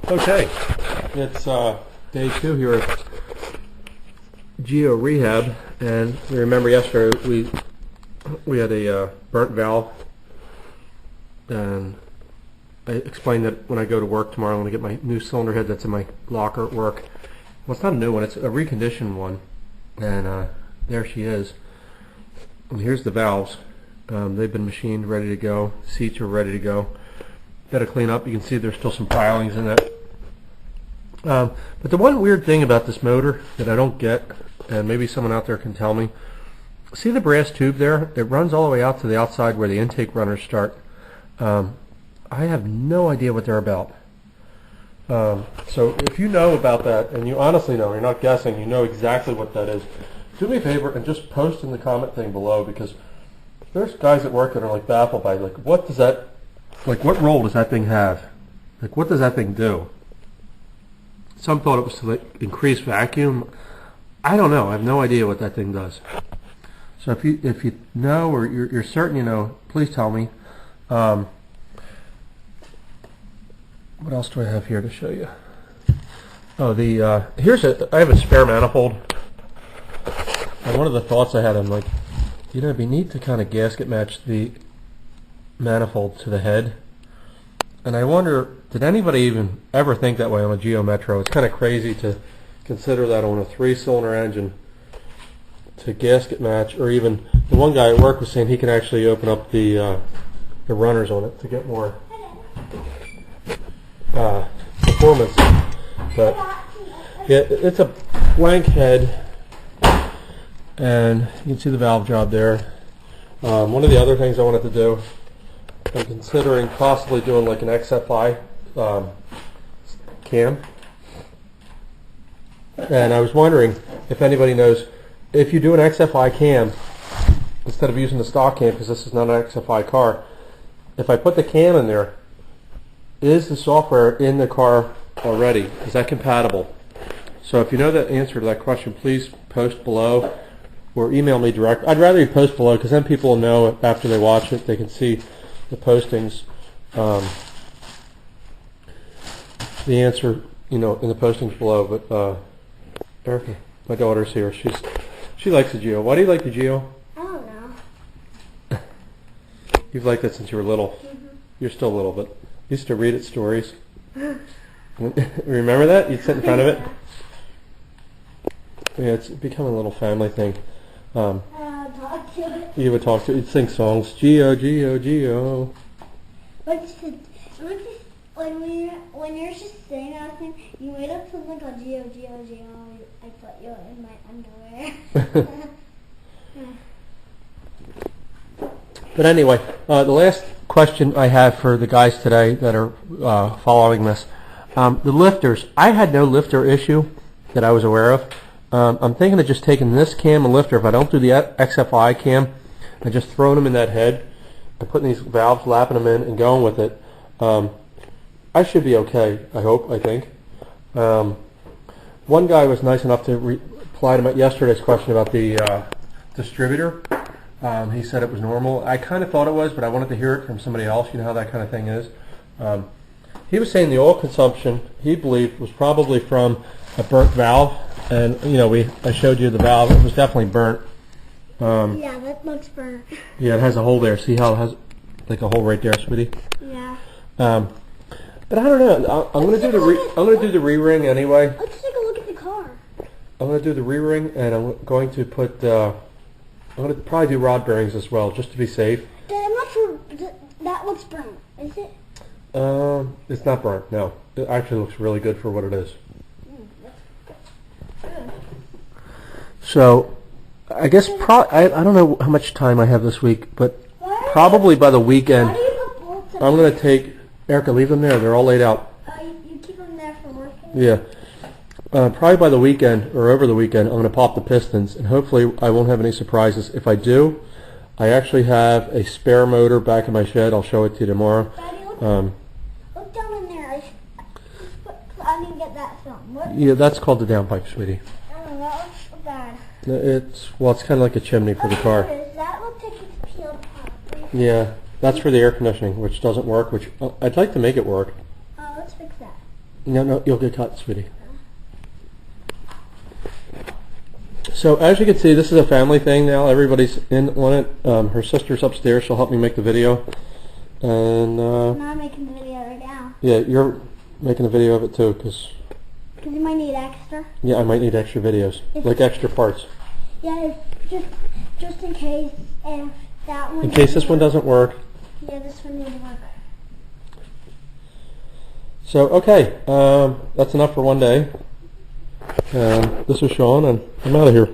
Okay, it's day 2 here at Geo Rehab, and we remember yesterday we had a burnt valve, and I explained that when I go to work tomorrow, I'm going to get my new cylinder head that's in my locker at work. Well, it's not a new one; it's a reconditioned one, and there she is. And here's the valves. They've been machined, ready to go. Seats are ready to go. Got to clean up. You can see there's still some pilings in it. But the one weird thing about this motor that I don't get, and maybe someone out there can tell me, see the brass tube there? It runs all the way out to the outside where the intake runners start. I have no idea what they're about. So if you know about that, and you honestly know, you're not guessing, you know exactly what that is, do me a favor and just post in the comment thing below, because there's guys at work that are like baffled by, like, what does that, like, what role does that thing have? Like, what does that thing do? Some thought it was to, like, increase vacuum. I don't know. I have no idea what that thing does. So if you know, or you're certain you know, please tell me. What else do I have here to show you? Oh, I have a spare manifold. And one of the thoughts I had, I'm like, you know, it'd be neat to kind of gasket match the manifold to the head. And I wonder, did anybody even ever think that way on a Geo Metro? It's kind of crazy to consider that on a 3-cylinder engine to gasket match, or even the one guy at work was saying he can actually open up the runners on it to get more performance. But yeah, it's a blank head, and you can see the valve job there. One of the other things I wanted to do, I'm considering possibly doing like an XFI cam, and I was wondering if anybody knows, if you do an XFI cam instead of using the stock cam, because this is not an XFI car, if I put the cam in there, is the software in the car already? Is that compatible? So if you know the answer to that question, please post below or email me direct. I'd rather you post below, because then people will know after they watch it, they can see the postings, the answer, you know, in the postings below. But Erica, my daughter's here. She likes the Geo. Why do you like the Geo? I don't know. You've liked it since you were little. Mm-hmm. You're still little, but you used to read it stories. Remember that? You'd sit in front of it. Yeah, it's become a little family thing. Talk to it. You would talk to it. You'd sing songs. Geo, Geo, Geo. When you're just saying everything, you made up something called Geo, Geo, Geo. I put you in my underwear. But anyway, the last question I have for the guys today that are following this, the lifters. I had no lifter issue that I was aware of. I'm thinking of just taking this cam and lifter, if I don't do the XFI cam, and just throwing them in that head and putting these valves, lapping them in and going with it. I should be okay, I hope, I think. One guy was nice enough to reply to yesterday's question about the distributor. He said it was normal. I kind of thought it was, but I wanted to hear it from somebody else. You know how that kind of thing is. He was saying the oil consumption, he believed, was probably from a burnt valve. And, you know, I showed you the valve. It was definitely burnt. Yeah, that looks burnt. Yeah, it has a hole there. See how it has like a hole right there, sweetie? Yeah. But I don't know. I'm gonna do the re-ring anyway. Let's take a look at the car. I'm gonna do the re-ring, and I'm going to put. I'm gonna probably do rod bearings as well, just to be safe. I'm not sure that looks burnt. Is it? It's not burnt. No, it actually looks really good for what it is. Good. So, I guess I don't know how much time I have this week, but probably by the weekend, Why do you put bolts in I'm going to take, Erica, leave them there. They're all laid out. You keep them there for working? Yeah. Probably by the weekend, or over the weekend, I'm going to pop the pistons, and hopefully I won't have any surprises. If I do, I actually have a spare motor back in my shed. I'll show it to you tomorrow. Daddy, look down in there. I didn't get that film. What? Yeah, that's called the downpipe, sweetie. Oh, that looks so bad. It's kind of like a chimney for the car. That looks like it's peeled apart. Yeah, that's for the air conditioning, which doesn't work. Which I'd like to make it work. Let's fix that. No, you'll get cut, sweetie. So as you can see, this is a family thing now. Everybody's in on it. Her sister's upstairs. She'll help me make the video. And I'm not making the video right now. yeah, you're making a video of it too, because you might need extra. yeah, I might need extra videos, like extra parts. Yeah, just in case if that one. In case this one doesn't work. Yeah, this one didn't work. So okay, that's enough for one day. This is Sean, and I'm out of here.